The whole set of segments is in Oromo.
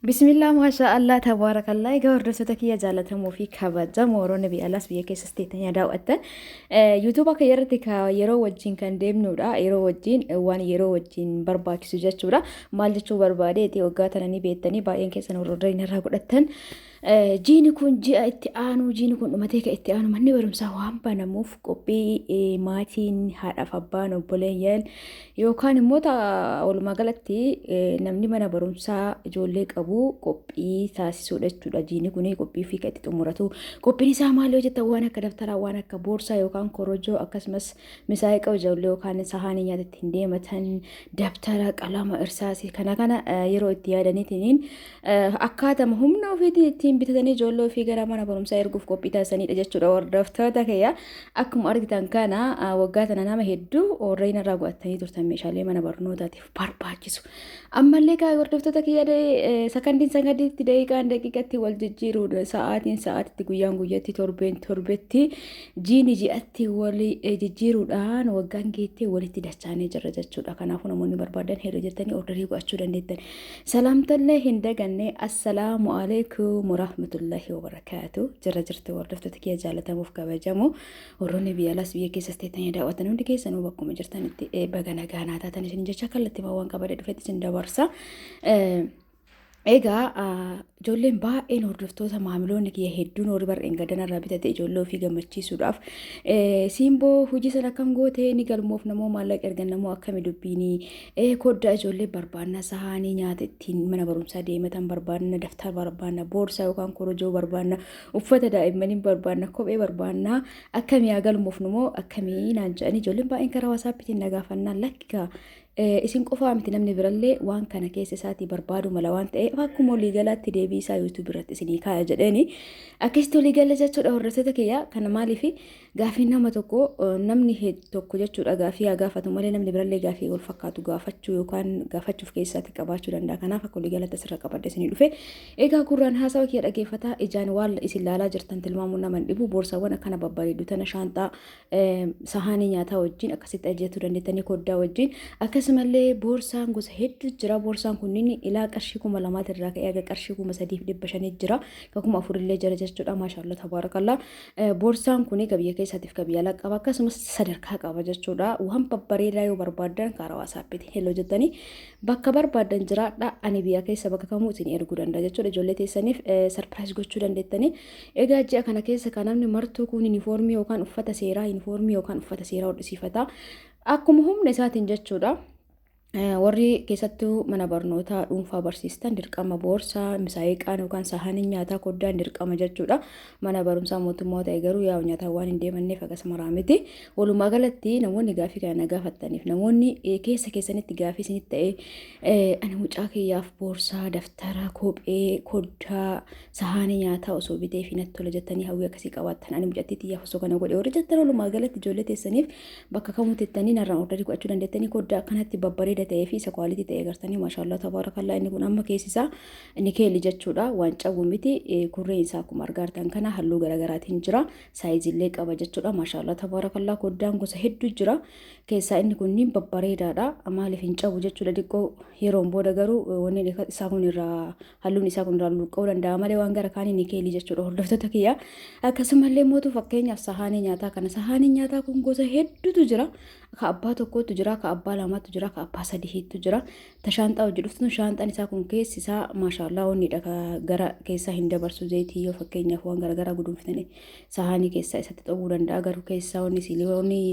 Bismillah maashaa Allah tabaarakallah egaa hordoftoota kiyya jaallatamoo fi kabajamoo warroonni biyya alaas biyya keessas teessanii daawwattan yuutuuba kiyya irratti yeroo wajjin kan deemnudha yeroo wajjin waan yeroo wajjin barbaachisu jechuudha maal jechuu barbaadeeti waggaa tananii beektanii baay'een keessan warroonni irraa godhattan jiini kun ji'a itti aanu jiini kun dhumatee ka itti aanu manni barumsaa waan banamuuf qophii maatiin haadhaaf abbaan obboleeyyan yookaan immoo walumaa galatti namni mana barumsaa ijoollee qabu qophii taasisuudha jechuudha. Jiini kun qophii fi itti xumuratu. Qophiin isaa maal yoo jettan waan akka daftaraa, waan akka boorsaa yookaan korojoo akkasumas misaa'ee qabu ijoollee yookaan sahaanii nyaata ittiin deematan daftara, qalama, irsaasii kana yeroo itti yaadaniitiin akkaatama humna ofiitiin ittiin bitatanii ijoollee ofii gara mana barumsaa erguuf qophii taasisanidha jechuudha. Hordoftoota kiyya akkuma argitan kana waggaa tana nama hedduu warreen irraa godhatanii turtan meeshaalee mana barnootaatiif barbaachisu. Ammallee kaa hordoftoota kiyya sakandiitti daqiiqaan daqiiqatti wal jijjiiruudha. Sa'aatiin sa'aatitti guyyaan guyyatti torbeen torbetti jiini ji'atti wal jijjiiruudhaan waggaan geettee walitti dachaanee jirra jechuudha. Kanaafuu namoonni barbaadan hedduu jettanii ordarii gochuu dandeettan. Salaamtallee hin daganne assalaamu alaikum warahmatullahi wabarakaatu. Jirra jirtu hordoftoota kiyya jaallatamuuf kabajamu warroonni biyya alaas biyya keessas teessanii daawwatan hundi keessanuu bakkuma jirtanitti baga nagaa naa taatan isin jecha kallattii waan qabadhe dhufetti isin dabarsa. Egaa ijoolleen baay'een hordoftoota maamiloonni kiyya hedduun horii bar'een gadanarraa bitate ijoollee ofii gammachiisuudhaaf siimboo hojii sana akkam gootee ni galmoof namoo maallaqa ergan namoo akkami dubbiinii koddaa ijoollee barbaanna sahaanii nyaata ittiin mana barumsaa deematan barbaanna daftara barbaanna boorsaa yookaan korojoo barbaanna uffata daa'immanii barbaanna kophee barbaanna akkamii haa galmoof namoo akkamii naan jedhanii ijoolleen baay'een karaa waasaappiitiin nagaafannaan lakkikaa isin qofaa miti namni birallee waan kana keessa isaatii barbaadu mala waan ta'eef akkuma walii galaatti deebii isaa yuutuub irratti isinii kaaya jedheeni akkasitti walii gala jechuudha. Hordoftoota kiyya kana maaliif gaafii nama tokko namni tokko jechuudha gaafii haa gaafatu malee namni birallee gaafii wal fakkaatu gaafachuu yookaan gaafachuuf keessaatti qabaachuu danda'a. Kanaaf akka walii galatti asirra qabadde isinii dhufe egaa gurraan haasawa kiyya dhageeffataa ijaan waan isin laalaa jirtan tilmaamuun nama hin dhibu boorsaawwan akkana babbareedu tana shaanxaa sahaanii nyaataa wajjin akkasitti ajjeetuu dandeettanii koddaa wajjin akkasumallee boorsaan gosa hedduu jira. Boorsaan kunniin ilaa qarshii 2,000 irraa ka'ee aga qarshii 3,500 jira. Ka 4,000 illee jira jechuudha. Maashaallah tabaarakallaa. Boorsaan kun biyya keessaatiif ka biyya alaa qaba akkasumas sadarkaa qaba jechuudha. Waan babbareedaa yoo barbaadan karaa waasaappiitiin hello jettanii bakka barbaadan jiraadha. Ani biyya keessa bakka kamuu isin erguu danda'a jechuudha. Ijoollee teessaniif sarpiraayis gochuu dandeettanii. Egaa ji'a kana keessa kan namni martuu kun yuunifoormii yookaan uffata seeraa yuunifoormii yookaan uffata seeraa hodhisiifata. Akkuma humna isaatiin jechuudha. Warri keessattuu mana barnootaa dhuunfaa barsiistan dirqama boorsaa misaa'iqaan yookaan sahaanii nyaataa koddaan dirqama jechuudha. Mana barumsaa mootummaa ta'e garuu yaa nyaataa waan hin deemanneef akkasuma raamiti. Walumaa galatti namoonni gaafii kana gaafataniif namoonni keessa keessanitti gaafii isinitti ta'e ani mucaa kiyyaaf boorsaa daftara kophee koddaa sahaanii nyaataa osoo bitee fi natti tola jettanii hawwii akkasii qabaattan ani mucattii xiyyaaf osoo kana godhe warri jettan walumaa galatti ijoollee teessaniif bakka kamuu teessanii narraan ordarii godhachuu dandeettanii koddaa akkanatti babbareeda ta'ee fi isa kwaaliti ta'ee gartanii maashaallah tabaarakallaa. Inni kun amma keessisaa inni keelli jechuudha waan cawwu miti. Gurreen isaa akkuma argartan kana halluu garaagaraatiin jira saayizillee qaba jechuudha. Maashaallah tabaarakallaa koddaan gosa hedduu jira keessaa inni kunniin babbareedaadha maaliif hin cawwu jechuudha. Diqqoo yeroon booda garuu wanni isaa kun irraa halluun isaa kun irraa luqqa'uu danda'a malee waan gara kaanii inni keelli jechuudha. Hordoftoota kiyya akkasumallee mootu fakkeenyaaf sahaanii nyaataa kana sahaanii nyaataa kun gosa hedduutu jira. Ka abbaa tokkotu jira ka abbaa lamaatu jira ka abbaa sadiitu jira. Ta shaanxaa hojii dhuftu shaanxaan isaa kun keessi isaa maashaallah wannidha ka gara keessaa hin dabarsu zayitii yoo fakkeenyaaf waan garagaraa guduunfitanii sahaanii keessaa isatti ta'uu danda'a garuu keessaa wanni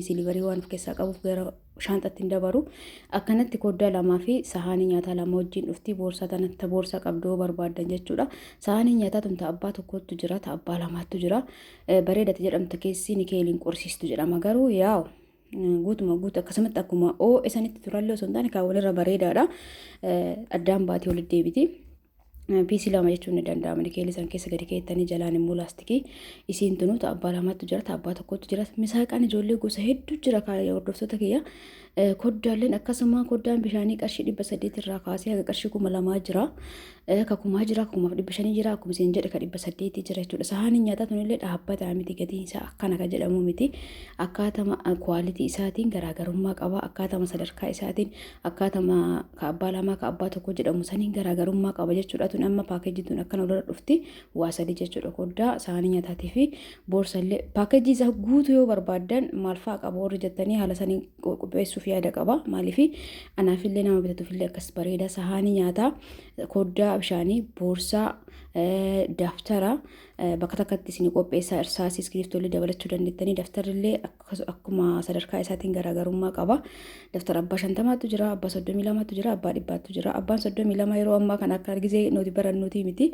siliivarii waan of keessaa qabuuf gara shaanxatti hin dabaru. Akkanatti koddaa lamaa fi sahaanii nyaataa lama wajjin dhufti boorsaa tanatti boorsaa qabdoo barbaadan jechuudha. Sahaanii nyaataa tun ta abbaa tokkotu jira ta abbaa lamaatu jira. Bareedati jedhamta keessi ni keeliin qorsiistu jedhama garuu yaa'u guutuma akkasumatti akkuma isanitti turallee osoo hin taane kaawwanirra bareedaadha. Addaan baatee walitti deebiti. Piisii lama jechuun ni danda'ama. Nikeelli san keessa gadi keettanii jalaan immoo laastikii isiin tunu ta abbaa lamaatu jira ta abbaa tokkotu jira. Misaaqaan ijoollee gosa hedduu jira hordoftoota kiyya. koddaaleen akkasuma koddaan bishaanii qarshii 800 irraa kaasee haga qarshii 2000 jira. Ka 1000 jira, 1500 jira, akkuma isin jedhe ka 800 jira jechuudha. Sahaaniin nyaataa tunillee dhaabbataa miti, gatiin isaa akkana ka jedhamu miti. Akkaatama kwaalitii isaatiin garaagarummaa qaba. Akkaatama sadarkaa isaatiin, akkaatama ka abbaa lamaa ka abbaa tokko jedhamu saniin garaagarummaa qaba jechuudha. Tun amma paakeejii tun akkana wal dhufti waa sadii jechuudha. Koddaa sahaanii nyaataatii fi boorsallee paakeejii isaa guutuu yoo barbaadan maal fa'aa qaba warri jettanii haala sanii qopheessuuf yaada qaba. Maaliif anaafillee nama bitatuufillee akkas bareeda sahaanii nyaataa koddaa bishaanii boorsaa daftara bakka takkatti isin qopheessaa irsaasii iskiriftollee dabalachuu dandeettanii daftarillee akkuma sadarkaa isaatiin garaagarummaa qaba. Daftara abbaa 50tu jira, abbaa 32tu jira, abbaa 100tu jira. Abbaan 32 yeroo ammaa kan akka argizee nuti barannuuti miti.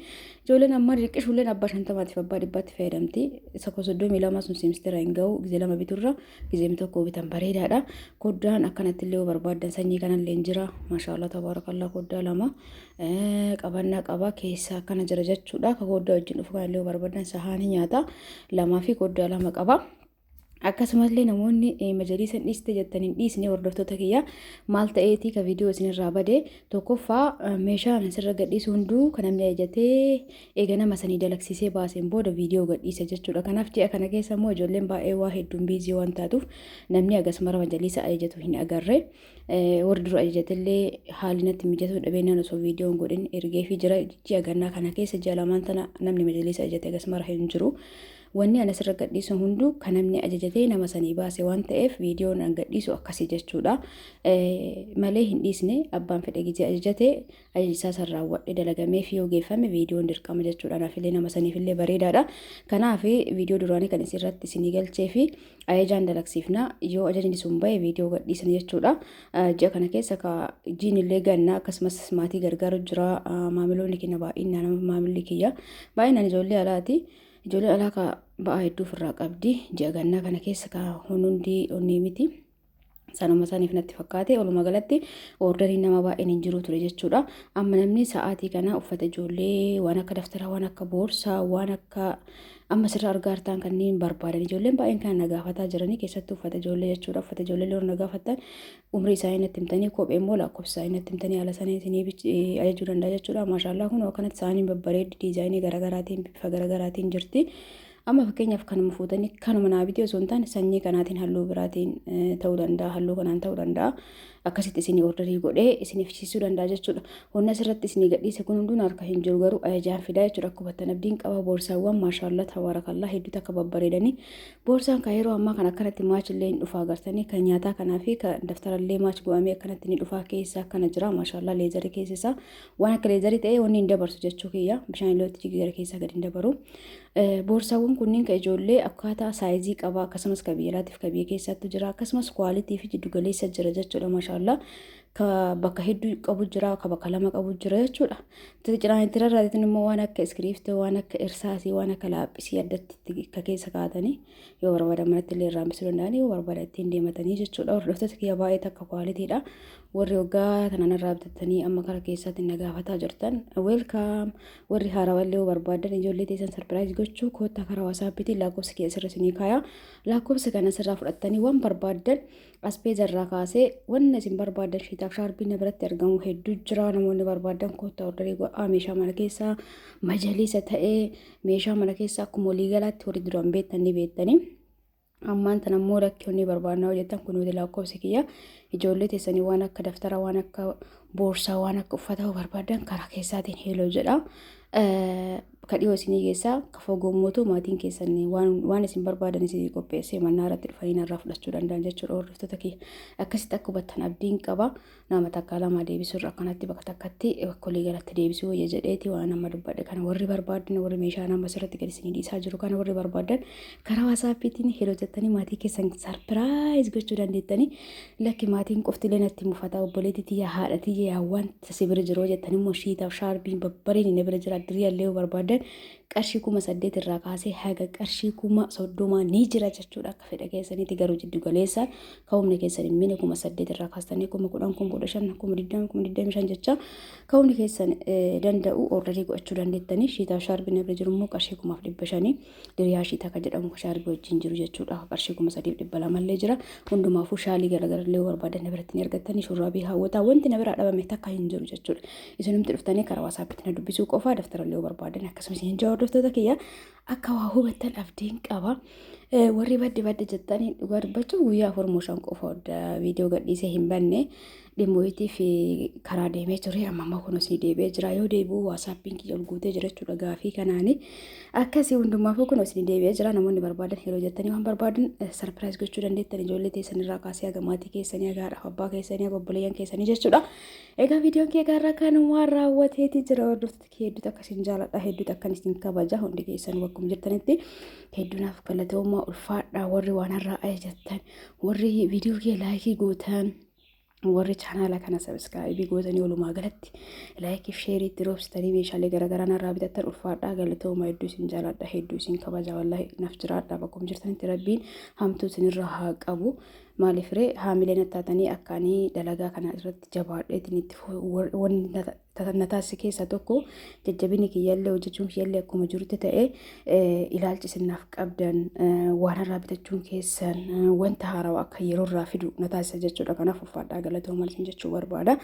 Ijoolleen amma dirqishuulleen abbaa 50tiif abbaa 100tti fayyadamti. Isa 32 sun seemistira hin ga'u gizee lama biturra gizee tokko bitan bareedaadha. Koddaan akkanatti illee barbaadan sanyii kanallee jira. Maashaallah tabaarakallaa koddaa lama qabannaa qaba keessaa akkana jira jechuudha. Ka koddaa wajjin dhufu kanallee barbaadan sahaanii nyaataa lamaa fi koddaa lama qaba. Akkasumallee namoonni majaliisa dhiiste jettaniin dhiisne hordoftoota kiyya maal ta'eeti ka viidiyoo isinirraa bade tokkoffaa meeshaan asirra gadhiisu hunduu kan namni ajajatee eega nama sanii dalagsisee baaseen booda viidiyoo gadhiisa jechuudha. Kanaaf ji'a kana keessa immoo ijoolleen baay'ee waa hedduun biizii waan taatuuf namni agasmara majaliisa ajajatu hin agarre. Warri dura ajajatillee haalli natti mijatu dhabeenyaan osoo viidiyoon godhin ergeefii jira. Ji'a gannaa kana keessa ji'a lamaan tana namni majaliisa ajajate agasmara hin jiru. Wanni ana sirra gadhiisu hunduu kan namni ajajatee nama sanii baase waan ta'eef viidiyoon an gadhiisu akkasii jechuudha. Malee hin dhiisne abbaan fedhe gizee ajajatee ajajisaa san raawwadhe dalagamee fi ogeeffame viidiyoon dirqama jechuudha. Naafillee nama saniifillee bareedaadha. Kanaaf viidiyoo duraanii kan isirratti isinii galchee fi ajajaan dalagsiifna yoo ajajni sun bahe viidiyoo gadhiisan jechuudha. Ji'a kana keessa ka jiinillee gannaa akkasumas maatii gargaaru jira. Maamiloonni keenya baay'inaan maamilli kiyya baay'inaan ijoollee alaati. Ijoollee alaa ka ba'aa hedduu ofirraa qabdi. Ji'a gannaa kana keessa ka hundi onnee miti. Sanuma saniif natti fakkaate walumaa galatti orderiin nama baay'een hin jiru ture jechuudha. Amma namni sa'aatii kana uffata ijoollee waan akka daftaraa, waan akka boorsaa, waan akka amma sirra argaa jirtan kanneen barbaadan ijoolleen baay'een kan nagaafataa jiranii keessattuu uffata ijoollee jechuudha. Uffata ijoollee loon nagaafatan umrii isaanii natti himtanii kophee immoo lakkoofsa isaanii natti himtanii haala saniitiin ajajuu danda'a jechuudha. Maashaallah kun akkanatti isaanii babbareeddi diizaayinii garaagaraatiin bifa garaagaraatiin jirti. Amma fakkeenyaaf kanuma fuutanii kanuma naabitee osoo hin taane sanyii kanaatiin halluu biraatiin ta'uu danda'a, halluu kanaan ta'uu danda'a. Akkasitti isinii orderii godhee isiniif ibsisuu danda'a jechuudha. Honna asirratti isinii gadhiise kun hunduun harka hin jiru garuu ajajaan fidaa jechuudha. Akkuma abdiin qaba boorsaawwan maashaallah tabaarakallaa hedduutu akka babbareedanii. Boorsaan kan yeroo ammaa kan akkanatti maachillee hin dhufaa agartanii kan nyaataa kanaa fi kan daftarallee maach go'amee akkanatti ni dhufaa keessa akkana jira. Maashaallah leezarii keessa isaa waan akka leezarii ta'ee wanni hin dabarsu jechuu kiyya. Bishaan ilootti jigara keessa gadi hin dabaru. Boorsaawwan kunniin ka ijoollee akkaataa saayizii qaba akkasumas ka biyya alaatiif ka biyya keessatti jira akkasumas kwaalitii fi jiddu galeessa jira jechuudha. Maashaallah ka bakka hedduu qabu jira ka bakka lama qabu jira jechuudha. Cinaan itti rarraatiin immoo waan akka iskiriiftoo, waan akka irsaasii, waan akka laaphisii addatti ka keessa kaa'atanii yoo barbaadan manatti illee irraanbisuu danda'anii yoo barbaadan ittiin deematanii jechuudha. Hordoftoota kiyya baay'ee takka kwaalitiidha. Warri waggaa tanaan irraa bitatanii amma kara keessatti nagaafataa jirtan weelkaam. Warri haarawallee yoo barbaadan ijoollee teessan sarpiraayiz gochuu koottaa karaa wasaappiitiin lakkoofsa keessa irra isinii kaaya. Lakkoofsa kana sirraa fudhattanii waan barbaadan aspeeza irraa kaasee wanna isin barbaadan shiitaaf shaarbiin biratti argamu hedduu jira. Namoonni barbaadan koottaa ordarii godhaa meeshaa mana keessaa majaliisa ta'ee meeshaa mana keessaa akkuma waliigalaatti warri duraan beektan ni beektanii. Ammaan tan ammoo rakkoonni barbaadnaa hojjetan kun nuti lakkoofsi kiyya ijoollee teessanii waan akka daftaraa, waan akka boorsaa, waan akka uffataa barbaadan karaa keessaatiin heeloo jedha. Ka dhiyoo isinii keessaa ka fagoo mootuu maatiin keessanii waan isin barbaadan isinii qopheessee mannaa irratti dhufanii narraa fudhachuu danda'an jechuudha. Hordoftoota kiyya akkasitti akka hubattan abdiin qaba. Nama takka lama deebisuu irra akkanatti bakka takkatti bakka olii galatti deebisuu wayya jedheeti waan nama dubbadhe kana warri barbaadan warri meeshaa nama asirratti gadi isinii dhiisaa jiru kana warri barbaadan karaa waasaappiitiin heeloo jettanii maatii keessan sarpiraayiz gochuu dandeettanii lakki maatiin qoftilee natti mufataa obboleetti tiyya haadha tiyya waan si bira jiroo jettanii immoo shiitaaf shaarbiin babbareen inni bira jira diriyallee barbaadan qarshii 8,000 irraa kaasee haga qarshii 30,000 ni jira jechuudha. Akka fedha keessanitti garuu jiddu galeessaan ka'umni keessan hin miine 8,000 irraa kaastanii 10,000 15,000 20,000 25,000 jecha ka'umni keessan danda'u ordarii gochuu dandeettanii. Shiitaa shaarbii nabra jiru immoo qarshii 5,500 diriyaa shiitaa kan jedhamu shaarbii wajjin jiru jechuudha. Qarshii 3,200 mallee jira. Hundumaafuu shaalii garaagarallee barbaadan nabiratti ni argattanii shurraabii hawwataa wanti nabira dhabame takka hin jiru jechuudha. Isinumti dhuftanii karaa waasaappitti na dubbisuu qofaa daftarallee barbaadan akkasumas hin jawaa hordoftoota kiyya akka waa hubattan abdiin qaba. Warri badde jettanii dhugaa dubbachuu guyyaa 4 qofa viidiyoo gadhiisee hin banne dhimmoitii fi karaa deemee ture amma kunis ni deebi'ee jira. Yoo deebi'u waasaappiin kiyya ol guutee jira jechuudha gaafii kanaani. Akkasii hundumaafuu kunis ni deebi'ee jira. Namoonni barbaadan yeroo jettanii waan barbaadan sarpiraayiz gochuu dandeettan ijoollee teessan irraa kaasee haga maatii keessanii haga haadha abbaa keessanii haga obboleeyyan keessanii jechuudha. Egaa viidiyoon kee gaarraa kanumaan raawwateeti jira. Hordoftoota kee hedduutu akkasiin jaaladha, hedduutu akkaniin kabaja. Hundi keessan bakkuma jirtanitti hedduunaaf galatooma ulfaadha. Warri waan har'aa jettan, warri viidiyoo kee laayikii gootan, warri chaanaala kana sabiskaayibii gootanii walumaa galatti laayikii fi sheerii itti roobsitanii meeshaalee garaagaraa narraa bitattan ulfaadha. Galatooma hedduu isin jaaladha, hedduu isin kabaja. Wallahi naaf jiraadha. Bakkuma jirtanitti rabbiin hamtuu isinirraa haa qabu. Maaliif ree haamileen attaatanii akkaanii dalagaa kana irratti jabaadheetiin itti wanni taataasii keessa tokko jajjabini kiyyaallee hojjechuun kiyyaallee akkuma jirutti ta'ee ilaalchi isinaaf qabdan waan irraa bitachuun keessan wanta haarawaa akka yeroo irraa fidu na taasisa jechuudha. Kanaaf ulfaadhaa galatooma jechuu barbaada.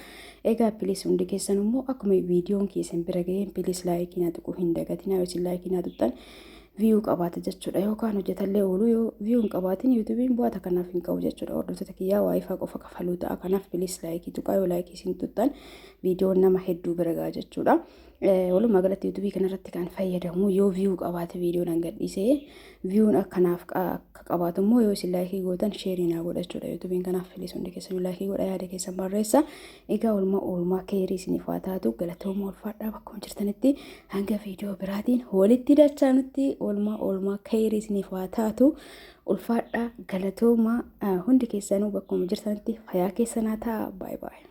Egaa pilis hundi keessan immoo akkuma viidiyoon keessan bira ga'een pilis laayikii naa tuquu hin dagatinaa. Yoo isin laayikii naa tuqxan view qabaata jechuudha. Yookaan hojjetallee oolu yoo view hin qabaatin yuutuubiin bu'aata kanaaf hin qabu jechuudha. Hordoftoota kiyyaa waayifaa qofa kafaluu ta'a. Kanaaf pilis laayikii tuqaa. Yoo laayikii isin tuqxan viidiyoon nama hedduu bira ga'a jechuudha. Walumaa galatti yuutuubii kanarratti kan fayyadamu yoo view qabaate viidiyoon an gadhiisee viewun akkanaaf akka qabaatu immoo yoo isin laayikii gootan sheerii naa godha jechuudha. Yuutuubiin kanaaf filis hundi keessan laayikii godha, yaada keessan barreessa. Egaa oolmaa keerii isiniif haa taatu. Galatooma ulfaadhaa bakkuma jirtanitti hanga viidiyoo biraatiin walitti dachaanutti oolmaa keerii isiniif haa taatu. Ulfaadhaa galatooma hundi keessanuu bakkuma jirtanitti fayyaa keessanaa ta'a. Baay'ee.